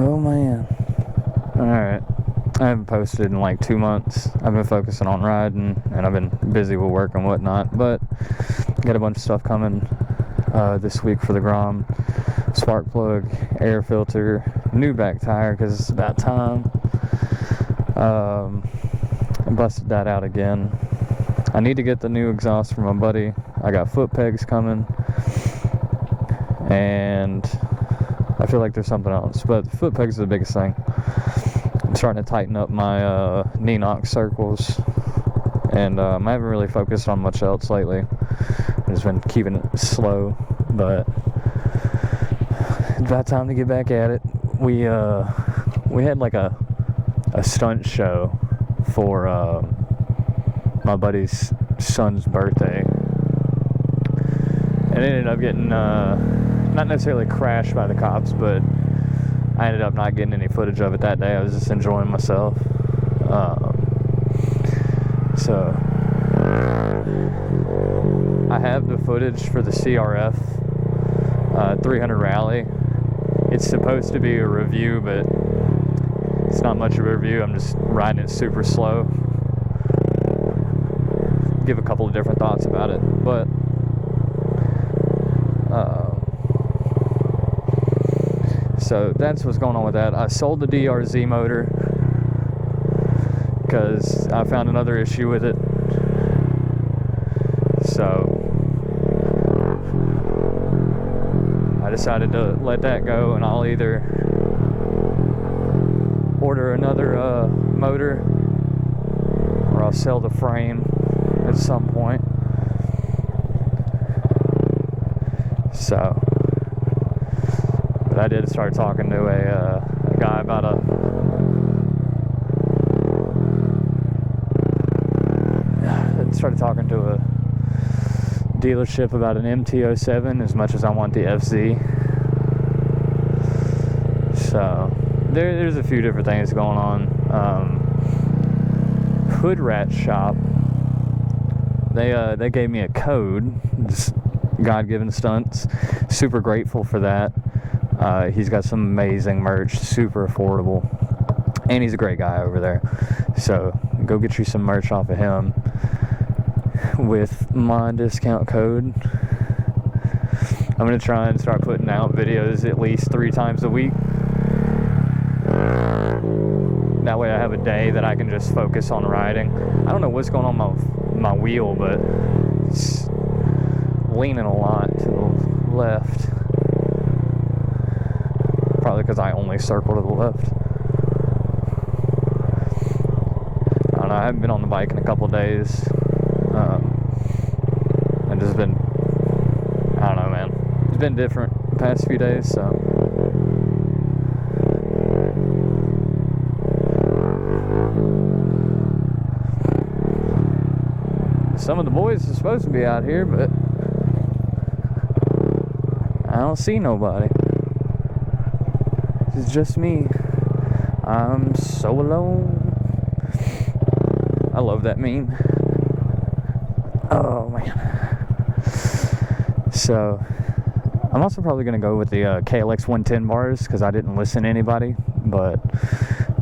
Oh man. Alright. I haven't posted in like 2 months. I've been focusing on riding and I've been busy with work and whatnot, but got a bunch of stuff coming this week for the Grom. Spark plug, air filter, new back tire because it's about time. I busted that out again. I need to get the new exhaust from my buddy. I got foot pegs coming, and I feel like there's something else, but the foot pegs are the biggest thing. I'm starting to tighten up my knee knock circles, and I haven't really focused on much else lately. I've just been keeping it slow, but it's about time to get back at it. We had like a stunt show for my buddy's son's birthday, and it ended up getting not necessarily crashed by the cops, but I ended up not getting any footage of it that day. I was just enjoying myself. So I have the footage for the CRF 300 rally. It's supposed to be a review, but it's not much of a review. I'm just riding it super slow. Give a couple of different thoughts about it, but so that's what's going on with that. I sold the DRZ motor because I found another issue with it. So I decided to let that go, and I'll either order another motor or I'll sell the frame at some point. So, but I did start talking to a guy about started talking to a dealership about an MT-07 as much as I want the FZ. So there's a few different things going on. Hood Rat Shop, they gave me a code, just God-given stunts. Super grateful for that. He's got some amazing merch, super affordable, and he's a great guy over there. So go get you some merch off of him with my discount code. I'm gonna try and start putting out videos at least 3 times a week. That way I have a day that I can just focus on riding. I don't know what's going on my wheel, but it's leaning a lot to the left. Probably because I only circle to the left. I don't know, I haven't been on the bike in a couple days. And just been, I don't know, man. It's been different the past few days, so. Some of the boys are supposed to be out here, but I don't see nobody. It's just me. I'm so alone. I love that meme. Oh man. So I'm also probably going to go with the KLX 110 bars because I didn't listen to anybody, but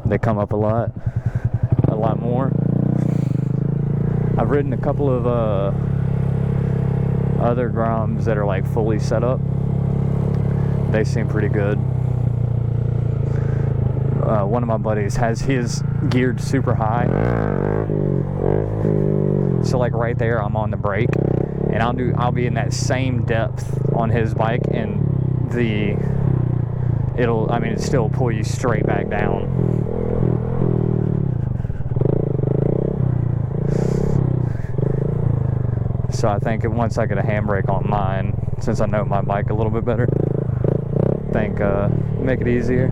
they come up a lot more. I've ridden a couple of other Groms that are like fully set up. They seem pretty good. One of my buddies has his geared super high, so like right there I'm on the brake, and I'll be in that same depth on his bike, and it still pull you straight back down. So I think once I get a handbrake on mine, since I know my bike a little bit better, I think make it easier.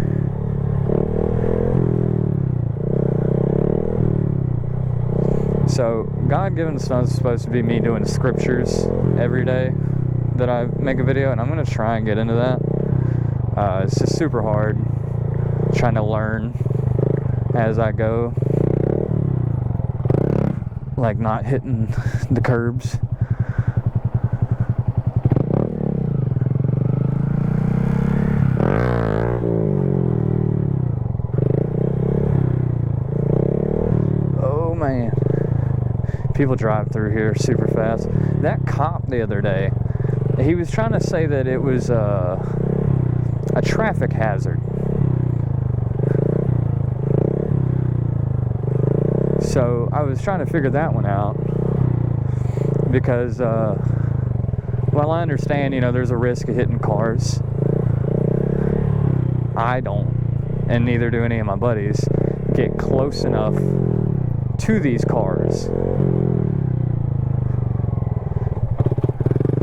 So God-given stunts is supposed to be me doing scriptures every day that I make a video, and I'm going to try and get into that. It's just super hard trying to learn as I go, like not hitting the curbs. People drive through here super fast. That cop the other day, he was trying to say that it was a traffic hazard. So I was trying to figure that one out because, well, I understand, you know, there's a risk of hitting cars. I don't, and neither do any of my buddies, get close enough to these cars.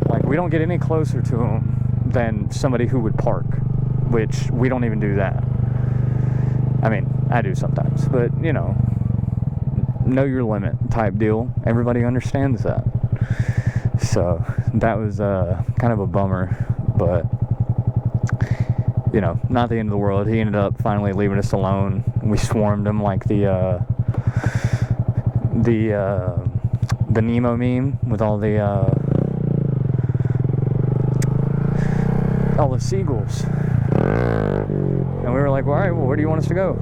Like, we don't get any closer to them than somebody who would park, which we don't even do that. I mean, I do sometimes, but, you know, know your limit type deal. Everybody understands that. So that was kind of a bummer, but you know, not the end of the world. He ended up finally leaving us alone. We swarmed him like the Nemo meme with all the seagulls. And we were like, well, all right, well, where do you want us to go?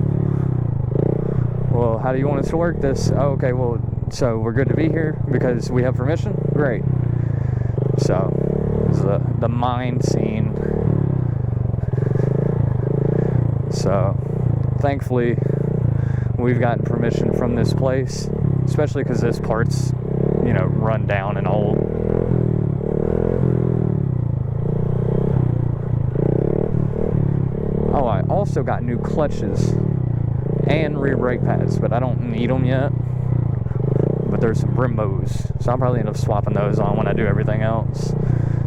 Well, how do you want us to work this? Oh, okay, well, so we're good to be here because we have permission? Great. So, this is the mine scene. So, thankfully, we've gotten permission from this place, especially because this part's, you know, run down and old. Oh, I also got new clutches and rear brake pads, but I don't need them yet. But there's some Brimbos, so I'll probably end up swapping those on when I do everything else.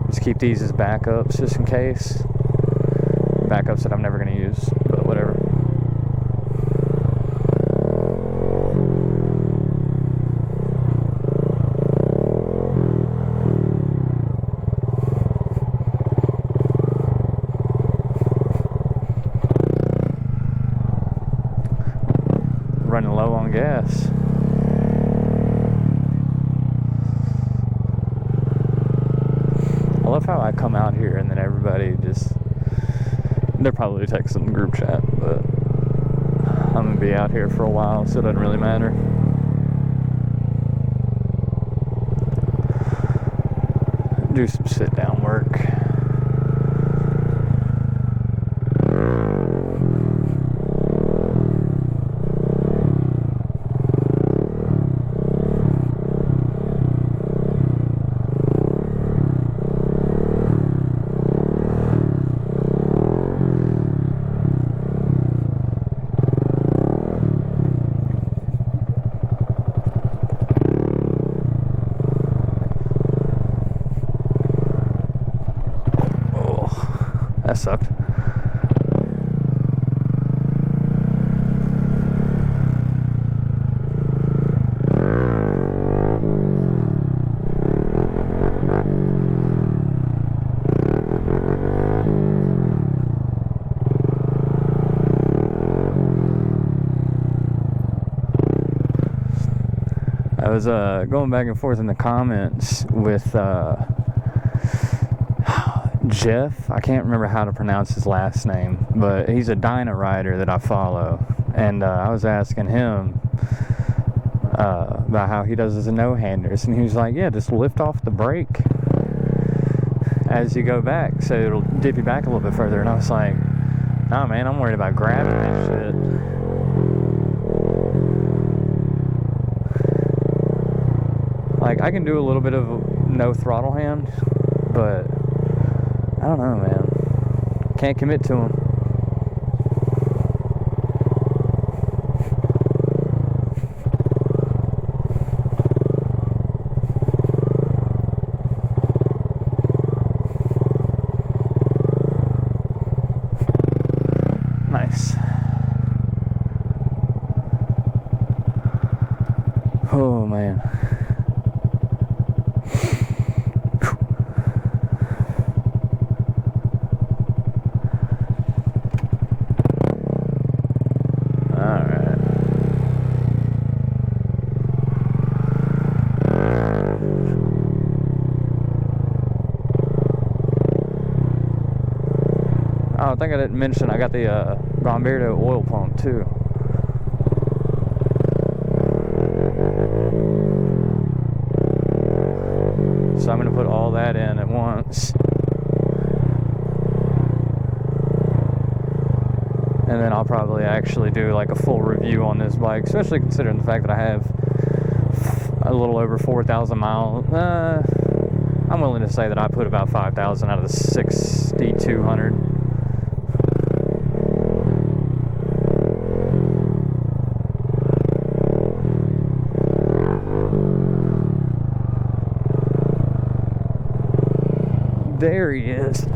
Just keep these as backups, just in case. Backups that I'm never going to use, but whatever. Running low on gas. I love how I come out here and then everybody just, they're probably texting the group chat, but I'm gonna be out here for a while, so it doesn't really matter. Do some sit down work. That sucked. I was going back and forth in the comments with Jeff. I can't remember how to pronounce his last name, but he's a dyno rider that I follow, and I was asking him about how he does his no-handers, and he was like, yeah, just lift off the brake as you go back, so it'll dip you back a little bit further. And I was like, nah, man, I'm worried about grabbing that shit. Like, I can do a little bit of no throttle hand, but I don't know, man. Can't commit to them. Nice. Oh, man. I think I didn't mention I got the Bombardier oil pump too. So I'm going to put all that in at once. And then I'll probably actually do like a full review on this bike, especially considering the fact that I have a little over 4,000 miles. I'm willing to say that I put about 5,000 out of the 6,200. There he is.